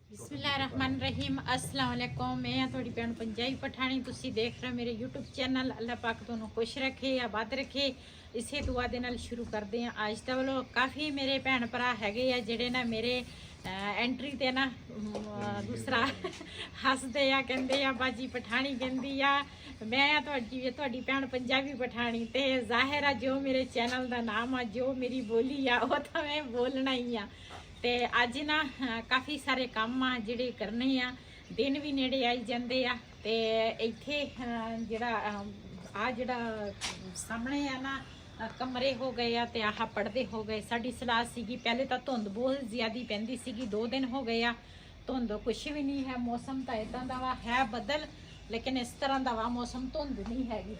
बिस्मिल्लाहिर्रहमानिर्रहीम अस्सलाम वालेकुम। मैं थोड़ी भैन पंजाबी पठानी, तुसी देख रहे हो मेरे यूट्यूब चैनल। अल्लाह पाक दोनों खुश रखे, आबाद रखे, इसे दुआ दे नाल शुरू करते हैं आज दा व्लॉग। काफ़ी मेरे भैन भरा हैगे आ जेड़े ना मेरे एंट्री ते ना दूसरा हसदे आ, कहंदे आ बाजी पठानी कहंदी आ। मैं तुहाडी भैन पंजाबी पठानी ते जाहिर आ जो मेरे चैनल दा नाम आ, जो मेरी बोली आ, वो तो मैं बोलना ही आ। ते अज ना काफ़ी सारे काम आ जिहड़े करने आ, दिन भी नेड़े आई जाते आ। ते इत्थे जिहड़ा आ जिहड़ा सामने आ ना कमरे हो गए आ ते आह पड़दे हो गए। साडी सलाह सीगी पहले तो धुंध बहुत ज़्यादा पैंदी सीगी, 2 दिन हो गए आ धुंध कुछ भी नहीं है। मौसम तो इदां दा वा है बदल, लेकिन इस तरह का वा मौसम धुंध नहीं हैगी।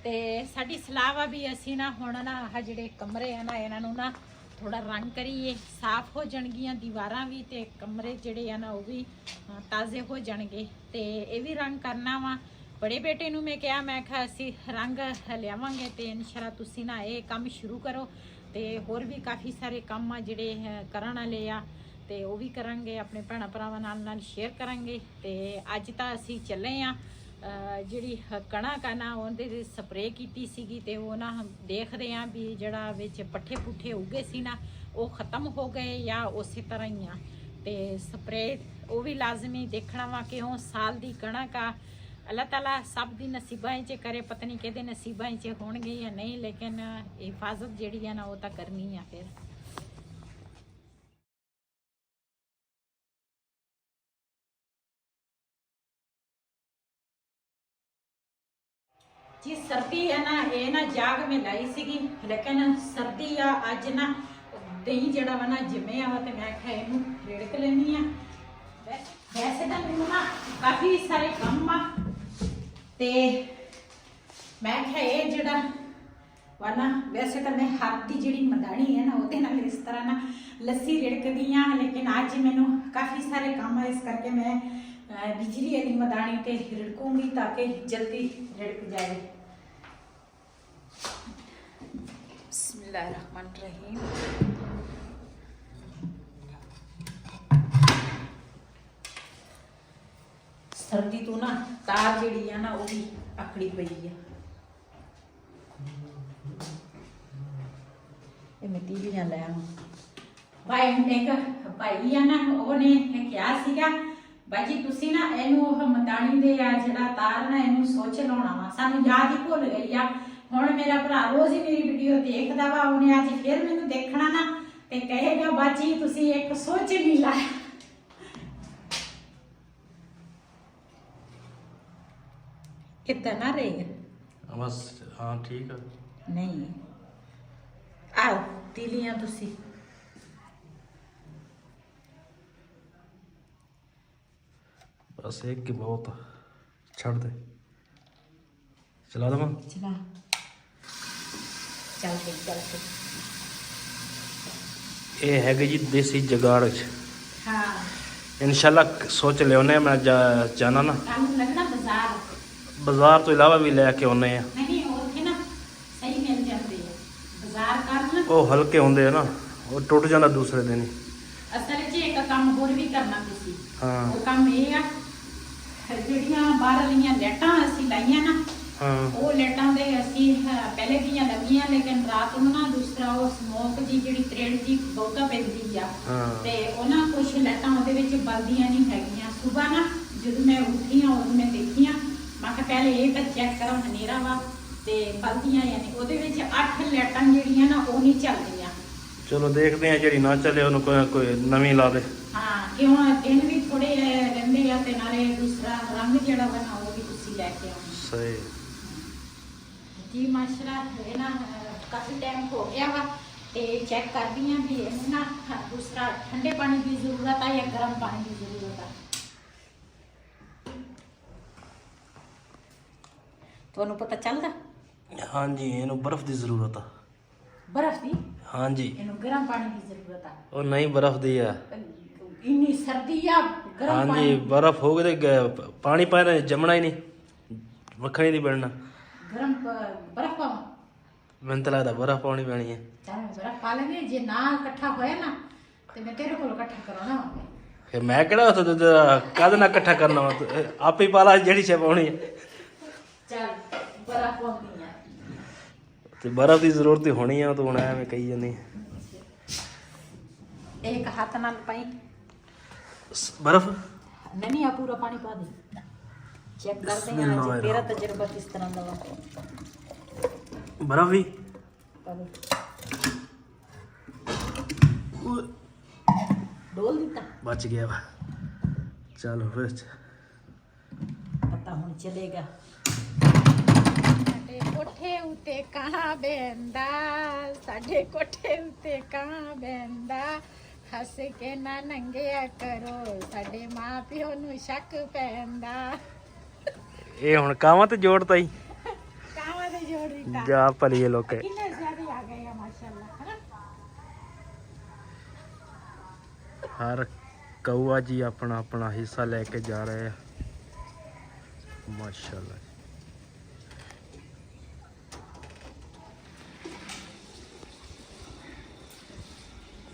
ते साडी सलाह वा भी असी ना हुण ना आह जिहड़े कमरे आ ना इन्हां नूं ना थोड़ा रंग करिए, साफ हो जाएगियां दीवारां भी ते कमरे जिहड़े आ ना वो भी ताज़े हो जाएंगे। ते ये भी रंग करना वा। बड़े बेटे नूं मैं कहा, मैं कहा असी रंग लियावांगे ते इंशाअल्लाह तुसी ना ये काम शुरू करो। ते होर भी काफ़ी सारे काम आ जिहड़े करन वाले आ ते वो भी करांगे, अपने भैणां भरावां नाल शेयर करांगे। ते अज तां असी चले आ जिहड़ी कणक आ ना उहदे स्प्रे कीती सीगी ते वो ना देखदे आ भी जिहड़ा विच पट्ठे पुट्ठे उगे सी ना वो ख़त्म हो गए या उस तरह ही आ। ते स्प्रे वो भी लाजमी देखना वा कि वो साल दी कणक आ। अल्लाह ताला सब दी नसीबां च करे, पता नहीं किहदे नसीबां च होणगे या नहीं, लेकिन हिफाजत जिहड़ी है ना वो तो करनी आ। फिर जी सर्दी है ना, ये ना जाग में लाई सीगी, लेकिन सर्दी आ अज ना दही जड़ा वा ना जम्मिया वा ते मैं आख्या इहनूं रिड़क लैनी आ। वैसे तो मैनूं ना काफ़ी सारे काम आ ते मैं आख्या ये जड़ा वा ना, वैसे तो मैं हाथ की जिहड़ी मदानी है ना उहदे नाल इस तरह ना लस्सी रिड़कदी आ, लेकिन अज मैनूं काफ़ी सारे काम है, इस करके मैं बिजली वाली मदानी ते रिड़कूंगी ताकि जल्दी रिड़क जाए। बिस्मिल्लाहिर्रहमानिर्रहीम। सर्दी तो ना तार जिहड़ी है ना वो भी आकड़ी पई है। ये मैं तीलियां लै आवां। भाई एक भाई है ना ਉਹਨੇ ਕਿਹਾ ਸੀਗਾ ਬਾਈ ਜੀ ਤੁਸੀਂ ਨਾ ਇਹਨੂੰ ਉਹ ਮਦਾਨੀ ਦੇ ਆ ਜਿਹੜਾ ਤਾਰ ਨਾ ਇਹਨੂੰ ਸੋਚ ਲਾਉਣਾ ਵਾ, ਸਾਨੂੰ ਯਾਦ ਹੀ ਭੁੱਲ ਗਈ ਆ। ਹੁਣ ਮੇਰਾ ਭਰਾ ਰੋਜ਼ ਹੀ ਮੇਰੀ ਵੀਡੀਓ ਦੇਖਦਾ ਵਾ, ਉਹਨੇ ਅੱਜ ਫਿਰ ਮੈਨੂੰ ਦੇਖਣਾ ਨਾ ਤੇ ਕਹੇਗਾ ਬਾਜੀ ਤੁਸੀਂ ਇੱਕ ਸੋਚ ਨਹੀਂ ਲਾਇਆ। कितना ना रहेगा बस। हाँ ठीक है। नहीं आओ तीलियां तुसी बस एक की बहुत छड़ दे, चला दमा चला चलते ये है जी देसी जगाड़। हाँ इंशाल्लाह सोच ले मैं जाना ना काम लगना बाजार बाजार तो इलावा भी लेके आने हैं। नहीं उथे ना सही मिल जाते हैं बाजार करना। वो हल्के होंगे है ना, वो टुट जाता दूसरे दिन ही। असल च एक काम होर भी करना तुसी। हाँ वो काम ये आ ਜਿਹੜੀਆਂ ਬਾਹਰ ਵਾਲੀਆਂ ਲਾਈਟਾਂ ਅਸੀਂ ਲਾਈਆਂ ਨਾ, ਉਹ ਲਾਈਟਾਂ ਦੇ ਅਸੀਂ ਪਹਿਲੇ ਦੀਆਂ ਲੱਗੀਆਂ, ਲੇਕਿਨ ਰਾਤ ਨੂੰ ਨਾ ਦੂਸਰਾ ਉਹ ਸਮੋਕ ਜੀ ਜਿਹੜੀ ਤਰੇੜ ਜੀ ਬਹੁਤਾ ਪੈਂਦੀ ਆ ਤੇ ਉਹਨਾਂ ਕੁਛ ਲਾਈਟਾਂ ਉਹਦੇ ਵਿੱਚ ਬਲਦੀਆਂ ਨਹੀਂ ਹੈਗੀਆਂ। ਸਵੇਰ ਨਾ ਜਦੋਂ ਮੈਂ ਉੱਠੀ ਆ ਉਦੋਂ ਮੈਂ ਦੇਖੀਆਂ, ਮੈਂ ਕਿਹਾ ਪਹਿਲੇ ਇਹ ਤਾਂ ਚੈੱਕ ਕਰਾਂ ਹਨੇਰਾ ਵਾ ਤੇ ਬਲਦੀਆਂ ਯਾਨੀ ਉਹਦੇ ਵਿੱਚ 8 ਲਾਈਟਾਂ ਜਿਹੜੀਆਂ ਨਾ ਉਹ ਨਹੀਂ ਚੱਲਦੀਆਂ। चलो देखते हैं जी ना चले उन्होंने कोई नवी ला दे। हाँ क्यों दिन भी थोड़े रहंदे आ ते नाले दूसरा रंग जेड़ा बना वो भी तुसी लेके आओ। सही जी माशाल्लाह ये ना काफ़ी टाइम हो गया वा ते चेक कर दी हैं भी इन्हें ना दूसरा ठंडे पानी की ज़रूरत है या गर्म पानी की ज़रूरत है। तुहानू पता चलदा? हाँ जी इन्हों बर्फ की जरूरत है। बर्फ दी? हाँ जी इन्हू गर्म पानी की ज़रूरत है। और नहीं बर्फ दी है। इन्नी सर्दी आ गर्म हाँ पानी जी बर्फ हो गई तो पानी पाए जमना ही नहीं, मक्खन ही नहीं बनना। गर्म बर्फ पावा मैंने तो लगता बर्फ पानी पैनी है। बर्फ पा लेंगे जे ना इकट्ठा होया ना तो मैं तेरे को इकट्ठा कराना वा। ਫਿਰ ਮੈਂ ਕਿਹੜਾ ਕਦ ਨਾ ਇਕੱਠਾ ਕਰਨਾ ਵਾ ਤੂੰ ਆਪੇ ਹੀ ਪਾ ਲਾ ਜਿਹੜੀ ਸ਼ੈ ਪਾਉਣੀ ਹੈ। ਚੱਲ ਬੜਾ ਪਾਉਂਦੀ ਆ ਤੇ ਬਰਫ਼ ਦੀ ਜ਼ਰੂਰਤ ਹੀ ਹੋਣੀ ਆ ਤੂੰ ਹੁਣ ਐਵੇਂ ਕਹੀ ਜਾਂਦੀ ਇੱਕ ਹੱਥ ਨਾਲ ਪਾਈ ਬਰਫ਼ ਨਹੀਂ ਆ ਪੂਰਾ ਪਾਣੀ ਪਾ ਦੇ ਚੈੱਕ ਕਰਦੇ ਹਾਂ ਅੱਜ ਤੇਰਾ ਤਜਰਬਾ ਕਿਸ ਤਰ੍ਹਾਂ ਦਾ ਵਾ ਬਰਫ਼ ਵੀ ਪਾ ਦੇ ਡੋਲ ਦਿੱਤਾ ਬਚ ਗਿਆ ਵਾ ਚਲੋ ਫਿਰ ਪਤਾ ਹੁਣ ਚਲੇਗਾ ਸਾਡੇ ਕੋਠੇ ਉੱਤੇ ਕਾਂ ਬੈੰਦਾ ਸਾਡੇ ਕੋਠੇ ਉੱਤੇ ਕਾਂ ਬੈੰਦਾ ਹੱਸ ਕੇ ਨਾ ਨੰਗਿਆ ਕਰੋ ਸਾਡੇ ਮਾਂ ਪਿਓ ਨੂੰ ਸ਼ੱਕ ਪੈਂਦਾ ਇਹ ਹੁਣ ਕਾਵਾਂ ਤੇ ਜੋੜਤਾ ਹੀ ਕਾਵਾਂ ਦੇ ਜੋੜ ਦਿੱਤਾ ਜਾ ਭਲੀਏ ਲੋਕੇ ਕਿੰਨੇ ਜ਼ਿਆਦਾ ਆ ਗਏ ਆ ਮਾਸ਼ਾਅੱਲਾ ਹਨਾ ਹਰ ਕਊਆ ਜੀ ਆਪਣਾ ਆਪਣਾ ਹਿੱਸਾ ਲੈ ਕੇ ਜਾ ਰਹੇ ਆ ਮਾਸ਼ਾਅੱਲਾ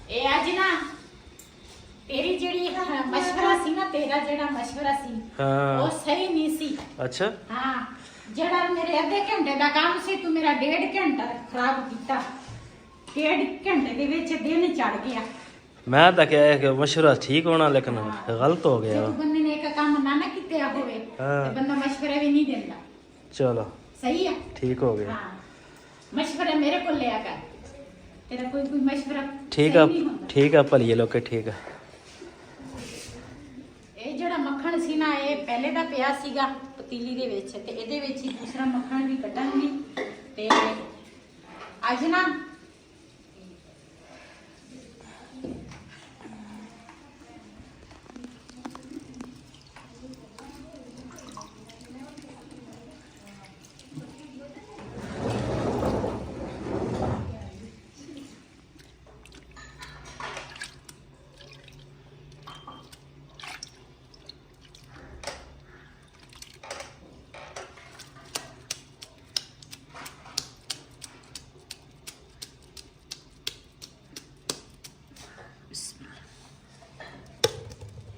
ਇਹ ਅੱਜ ਨਾ ਤੇਰੀ ਜਿਹੜੀ ਮਸ਼ਵਰਾ ਸੀ ਨਾ ਤੇਰਾ ਜਿਹੜਾ ਮਸ਼ਵਰਾ ਸੀ ਹਾਂ ਉਹ ਸਹੀ ਨਹੀਂ ਸੀ ਅੱਛਾ ਹਾਂ ਜਿਹੜਾ ਮੇਰੇ ਅੱਧੇ ਘੰਟੇ ਦਾ ਕੰਮ ਸੀ ਤੂੰ ਮੇਰਾ 1.5 ਘੰਟਾ ਖਰਾਬ ਕੀਤਾ 1.5 ਘੰਟੇ ਦੇ ਵਿੱਚ ਦਿਨ ਚੜ ਗਿਆ ਮੈਂ ਤਾਂ ਕਿਹਾ ਕਿ ਮਸ਼ਵਰਾ ਠੀਕ ਹੋਣਾ ਲੇਕਿਨ ਗਲਤ ਹੋ ਜੇ ਗਿਆ ਤੂੰ ਬੰਦੇ ਨੇ ਇੱਕ ਕੰਮ ਨਾ ਕੀਤਾ ਹੋਵੇ ਹਾਂ। ਤੇ ਬੰਦਾ ਮਸ਼ਵਰਾ ਵੀ ਨਹੀਂ ਦਿੰਦਾ ਚਲੋ ਸਹੀ ਹੈ ਠੀਕ ਹੋ ਗਿਆ ਹਾਂ ਮਸ਼ਵਰਾ ਮੇਰੇ ਕੋਲ ਲਿਆ ਕਰ ਤੇਰਾ ਕੋਈ ਮਸ਼ਵਰਾ ਠੀਕ ਸਹੀ ਆ ਨਹੀਂ ਹੁੰਦਾ। ਠੀਕ ਆ ਭਲੀਏ ਲੋਕੇ ਠੀਕ ਆ ਇਹ ਜਿਹੜਾ ਮੱਖਣ ਸੀ ਨਾ ਇਹ ਪਹਿਲੇ ਦਾ ਪਿਆ ਸੀਗਾ ਪਤੀਲੀ ਦੇ ਵਿੱਚ ਤੇ ਇਹਦੇ ਵਿੱਚ ਹੀ ਦੂਸਰਾ ਮੱਖਣ ਵੀ ਕੱਢਾਂਗੀ ਤੇ ਅੱਜ ਨਾ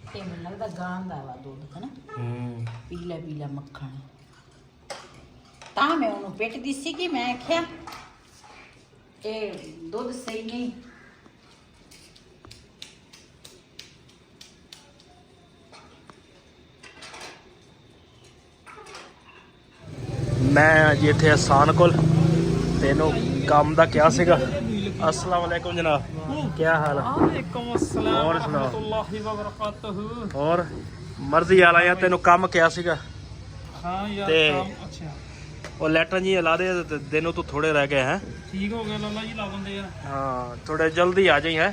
ਤੇ ਮੈਨੂੰ ਲੱਗਦਾ ਗਾਂ ਦਾ ਵਾ ਦੁੱਧ ਹਨਾ ਪੀਲਾ ਪੀਲਾ ਮੱਖਣ ਤਾਂ ਮੈਂ ਉਹਨੂੰ ਪਿੱਟਦੀ ਸੀ ਕਿ ਮੈਂ ਆਖਿਆ ਇਹ ਦੁੱਧ ਸਹੀ ਨਹੀਂ ਮੈਂ ਅੱਜ ਇੱਥੇ ਆਸਾਨ ਕੋਲ ਤੈਨੂੰ ਕੰਮ ਦਾ ਕਿਹਾ ਸੀਗਾ अस्सलाम वालेकुम जनाब क्या हाल है वालेकुम अस्सलाम और सुनाओ। रहमतुल्लाहि व बरकातहू। और मर्जी वाला या तेन काम किया सीगा हाँ यार ते- काम अच्छा ਉਹ ਲੈਟਾਂ ਜੀ ਲਾ ਦੇ ਤੇ ਦਿਨੋਂ ਤੋਂ ਥੋੜੇ ਰਹਿ ਗਏ ਹੈ ठीक हो गया लाला जी ला बंदे यार ਹਾਂ ਥੋੜੇ ਜਲਦੀ ਆ ਜਾਈ ਹੈ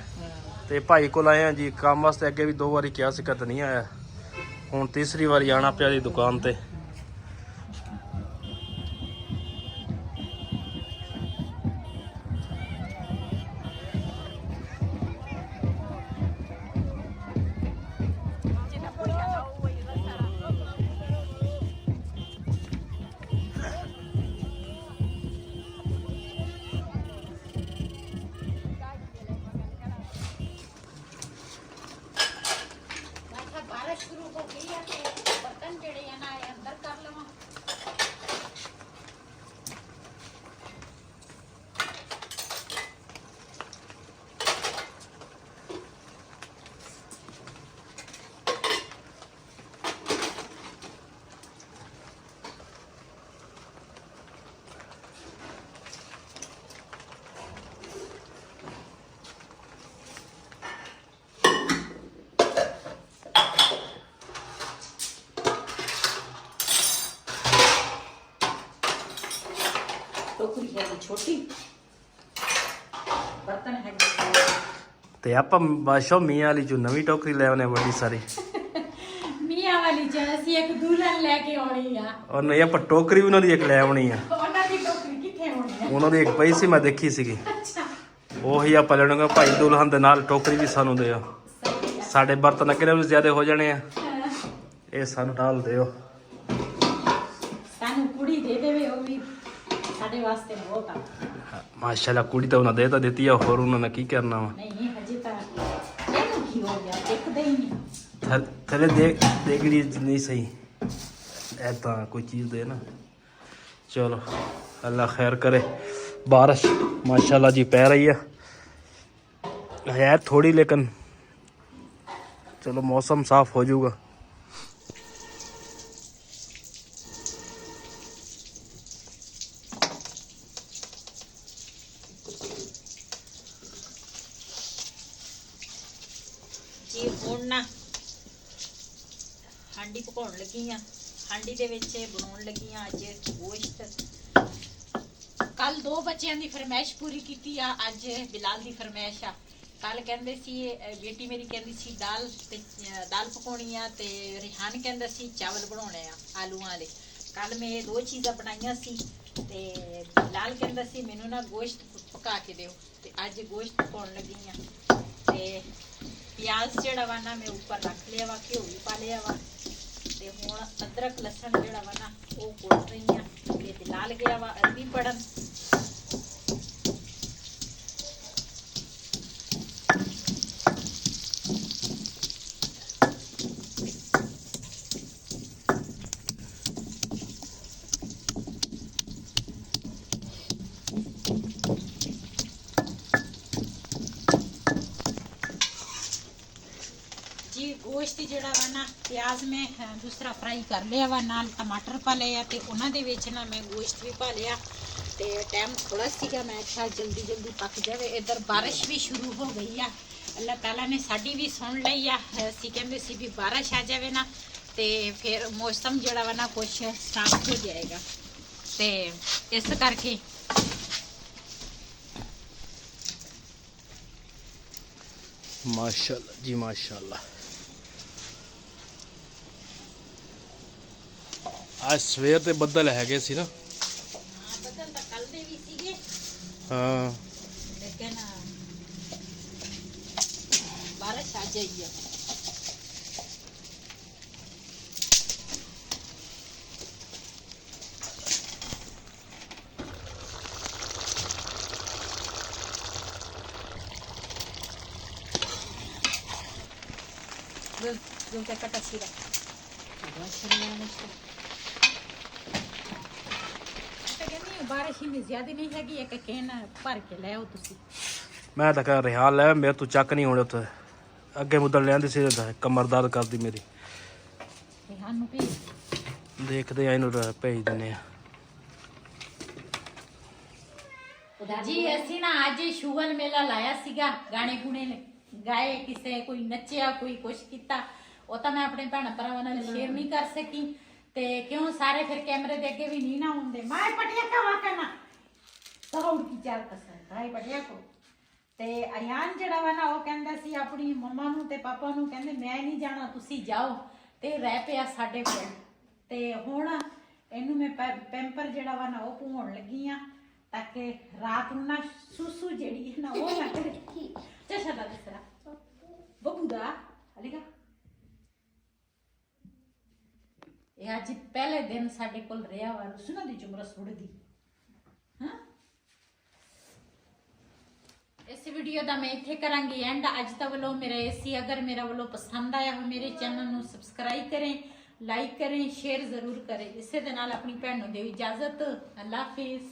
ਤੇ ਭਾਈ ਕੋਲ ਆਏ ਆ ਜੀ ਕੰਮ ਵਾਸਤੇ ਅੱਗੇ ਵੀ 2 ਵਾਰੀ ਕਿਹਾ ਸੀ ਕਦ ਨਹੀਂ ਆਇਆ ਹੁਣ ਤੀਸਰੀ ਵਾਰੀ ਆਣਾ ਪਿਆ ਦੀ ਦੁਕਾਨ ਤੇ बारिश शुरू हो गई है तो बर्तन जड़े है ना ये अंदर कर लवा टोकरी है छोटी बर्तन है ਤੇ ਆਪਾਂ ਬਾਦਸ਼ਾਹ ਮੀਆਂ ਵਾਲੀ ਚੋਂ ਨਵੀਂ ਟੋਕਰੀ ਲੈ ਆਉਨੇ ਵੱਡੀ ਸਾਰੀ ਮੀਆਂ ਵਾਲੀ ਜੈਸੀ ਇੱਕ ਦੁਲਹਨ ਲੈ ਕੇ ਆਉਣੀ ਆ ਔਰ ਨਹੀਂ ਆਪਾਂ ਟੋਕਰੀ ਵੀ ਉਹਨਾਂ ਦੀ ਇੱਕ ਲੈ ਆਉਣੀ ਆ ਉਹਨਾਂ ਦੀ ਟੋਕਰੀ ਕਿੱਥੇ ਹੋਣੀ ਆ ਉਹਨਾਂ ਦੀ ਇੱਕ ਪਈ ਸੀ ਮੈਂ ਦੇਖੀ ਸੀਗੀ ਅੱਛਾ ਉਹੀ ਆਪਾਂ ਲੈਣਗੇ ਭਾਈ ਦੁਲਹਨ ਦੇ ਨਾਲ ਟੋਕਰੀ ਵੀ ਸਾਨੂੰ ਦਿਓ ਸਹੀ ਆ ਸਾਡੇ ਬਰਤਨ ਕਿਹੜੇ ਵੀ ਜ਼ਿਆਦਾ ਹੋ ਜਾਣੇ ਆ ਇਹ ਸਾਨੂੰ ਨਾਲ ਦਿਓ ਸਾਨੂੰ ਕੁੜੀ ਦੇ ਦੇਵੇ ਉਹ ਵੀ ਸਾਡੇ ਵਾਸਤੇ ਬਹੁਤ ਆ ਮਾਸ਼ਾਅੱਲਾ ਕੁੜੀ ਤਾਂ ਉਹਨਾਂ ਦੇ ਤਾਂ ਦਿੱਤੀ ਆ ਹੋਰ ਉਹਨਾਂ ਨੇ ਕੀ ਕਰਨਾ ਵਾ ਨਹੀਂ ਹਜੇ ਤਾਂ ਇਹਨੂੰ ਕੀ ਹੋ ਗਿਆ ਦੇਖਦੇ ਹੀ ਨਹੀਂ थले देख ली नहीं सही ऐसा कोई चीज़ दे ना। चलो अल्लाह खैर करे। बारिश माशाल्लाह जी पै रही है थोड़ी, लेकिन चलो मौसम साफ हो जाऊगा। ਜੀ ਹੁਣ ਨਾ ਹਾਂਡੀ ਪਕਾਉਣ ਲੱਗੀ ਆ। ਹਾਂਡੀ ਦੇ ਵਿੱਚ ਬਣਾਉਣ ਲੱਗੀ ਆ ਅੱਜ ਗੋਸ਼ਤ। ਕੱਲ 2 ਬੱਚਿਆਂ ਦੀ ਫਰਮਾਇਸ਼ ਪੂਰੀ ਕੀਤੀ ਆ, ਅੱਜ ਬਿਲਾਲ ਦੀ ਫਰਮਾਇਸ਼ ਆ। ਕੱਲ ਕਹਿੰਦੇ ਸੀ ਬੇਟੀ ਮੇਰੀ ਕਹਿੰਦੀ ਸੀ ਦਾਲ ਪਕਾਉਣੀ ਆ ਤੇ ਰਿਹਾਨ ਕਹਿੰਦਾ ਸੀ ਚਾਵਲ ਬਣਾਉਣੇ ਆ ਆਲੂਆਂ ਵਾਲੇ। ਕੱਲ ਮੈਂ ਇਹ 2 ਚੀਜ਼ਾਂ ਬਣਾਈਆਂ ਸੀ ਤੇ ਬਿਲਾਲ ਕਹਿੰਦਾ ਸੀ ਮੈਨੂੰ ਨਾ ਗੋਸ਼ਤ ਪਕਾ ਕੇ ਦਿਓ, ਤੇ ਅੱਜ ਗੋਸ਼ਤ ਪਕਾਉਣ ਲੱਗੀ ਆ। ਤੇ ਪਿਆਜ਼ ਜਿਹੜਾ ਵਾ ਨਾ ਮੈਂ ਉੱਪਰ ਰੱਖ ਲਿਆ ਵਾ, ਘਿਓ ਵੀ ਪਾ ਲਿਆ ਵਾ, ਤੇ ਹੁਣ ਅਦਰਕ ਲਸਣ ਜਿਹੜਾ ਵਾ ਨਾ ਉਹ ਕੁੱਟ ਰਹੀ ਆ। ਤੇ ਬਿਲਾਲ ਗਿਆ ਵਾ ਅਰਬੀ ਪੜਨ। जी गोश्त ਜਿਹੜਾ ਵਾ ਨਾ ਪਿਆਜ਼ ਮੈਂ ਦੂਸਰਾ ਫਰਾਈ ਕਰ ਲਿਆ ਵਾ, ਨਾਲ ਟਮਾਟਰ ਪਾ ਲਿਆ ਤੇ ਉਹਨਾਂ ਦੇ ਵਿੱਚ ਨਾ ਮੈਂ ਗੋਸ਼ਤ ਵੀ ਪਾ ਲਿਆ। ਤੇ ਟਾਈਮ ਥੋੜਾ ਸੀਗਾ, ਮੈਂ ਅੱਛਾ ਜਲਦੀ ਜਲਦੀ ਪੱਕ ਜਾਵੇ। ਇੱਧਰ ਬਾਰਿਸ਼ ਵੀ ਸ਼ੁਰੂ ਹੋ ਗਈ ਆ। ਅੱਲਾਹ ਤਾਲਾ ਨੇ ਸਾਡੀ ਵੀ ਸੁਣ ਲਈ ਆ। ਅਸੀਂ ਕਹਿੰਦੇ ਸੀ ਵੀ ਬਾਰਿਸ਼ ਆ ਜਾਵੇ ਨਾ ਤੇ ਫਿਰ ਮੌਸਮ ਜਿਹੜਾ ਵਾ ਨਾ ਕੁਛ ਸਾਫ਼ ਹੋ ਜਾਏਗਾ, ਤੇ ਇਸ ਕਰਕੇ माशाल्लाह जी माशाल्लाह। आज सवेर ते ਬੱਦਲ ਹੈਗੇ ਸੀ ਨਾ। ਹਾਂ ਬੱਦਲ ਤਾਂ ਕੱਲ ਦੇ ਵੀ ਸੀਗੇ, ਹਾਂ ਲੇਕਿਨ ਬਾਰਿਸ਼ ਆ ਜਾਈ ਆ। Yung teka tasira. ਬਾਰਿਸ਼ ਹੀ ਜ਼ਿਆਦਾ ਨਹੀਂ ਹੈਗੀ, ਇੱਕ ਕੇਨ ਭਰ ਕੇ ਲੈ ਆਓ ਤੁਸੀਂ। ਮੈਂ ਤਾਂ ਕਰ ਰਿਹਾ ਲੈ, ਮੇਰੇ ਤੋਂ ਚੱਕ ਨਹੀਂ ਹੋਣੇ ਉੱਥੇ। ਅੱਗੇ ਮੁੱਦਲ ਲੈਂਦੀ ਸੀ, ਕਮਰ ਦਰਦ ਕਰਦੀ ਮੇਰੀ। ਰਿਹਾਨ ਨੂੰ ਭੇਜ ਦੇਖਦੇ ਆ ਇਹਨੂੰ ਭੇਜ ਦਿੰਦੇ ਆ। ਜੀ ਅਸੀਂ ਨਾ ਅੱਜ ਸ਼ੂਗਲ ਮੇਲਾ ਲਾਇਆ ਸੀਗਾ, ਗਾਣੇ ਗੁਣੇ ਗਾਏ, ਕਿਸੇ ਕੋਈ ਨੱਚਿਆ, ਕੋਈ ਕੁਛ ਕੀਤਾ। ਉਹ ਤਾਂ ਮੈਂ ਆਪਣੇ ਭੈਣ ਭਰਾਵਾਂ ਨਾਲ ਸ਼ੇਅਰ ਨਹੀਂ ਕਰ ਸਕੀ, ਤੇ ਕਿਉਂ ਸਾਰੇ ਫਿਰ ਕੈਮਰੇ ਦੇ ਅੱਗੇ ਵੀ ਨਹੀਂ ਨਾ ਹੁੰਦੇ। ਮੈਂ ਪਟਿਆ ਕਵਾ ਕਰਨਾ ਸੌੜ ਕੀ ਚਾਲ ਕਸਰ ਭਾਈ ਪਟਿਆ ਕੋ। ਤੇ ਅਯਾਨ ਜਿਹੜਾ ਵਾ ਨਾ ਉਹ ਕਹਿੰਦਾ ਸੀ ਆਪਣੀ ਮੰਮਾ ਨੂੰ ਤੇ ਪਾਪਾ ਨੂੰ, ਕਹਿੰਦੇ ਮੈਂ ਨਹੀਂ ਜਾਣਾ ਤੁਸੀਂ ਜਾਓ, ਤੇ ਰਹਿ ਪਿਆ ਸਾਡੇ ਕੋਲ। ਤੇ ਹੁਣ ਇਹਨੂੰ ਮੈਂ ਪੈਂਪਰ ਜਿਹੜਾ ਵਾ ਨਾ ਉਹ ਪਵਾਉਣ ਲੱਗੀ ਆ, ਤਾਂ ਕਿ ਰਾਤ ਨੂੰ ਨਾ ਸੂਸੂ ਜਿਹੜੀ ਹੈ ਨਾ ਉਹ ਨਾ ਕਰੇ। ਚਸ਼ਾ ਦਾ ਦਸਰਾ ਬੱਬੂ ਦਾ ਹਲੇਗਾ। ਇਹ ਅੱਜ ਪਹਿਲੇ ਦਿਨ ਸਾਡੇ ਕੋਲ ਰਿਹਾ ਵਾ ਰੁਸਨਾ ਦੀ ਚੁਮਰਾ ਸੁੱਟਦੀ। ਹਾਂ ਇਸ ਵੀਡੀਓ ਦਾ ਮੈਂ ਇੱਥੇ ਕਰਾਂਗੀ ਐਂਡ। ਅੱਜ ਦਾ ਵੱਲੋਂ ਮੇਰਾ ਏਸੀ, ਅਗਰ ਮੇਰਾ ਵੱਲੋਂ ਪਸੰਦ ਆਇਆ ਹੋ ਮੇਰੇ ਚੈਨਲ ਨੂੰ ਸਬਸਕ੍ਰਾਈਬ ਕरें, ਲਾਈਕ ਕरें, ਸ਼ੇਅਰ ਜ਼ਰੂਰ ਕरें। ਇਸੇ ਦੇ ਨਾਲ ਆਪਣੀ ਭੈਣ ਨੂੰ ਦਿਓ ਇਜਾਜ਼ਤ। ਅੱਲਾ ਹਾਫਿਜ਼।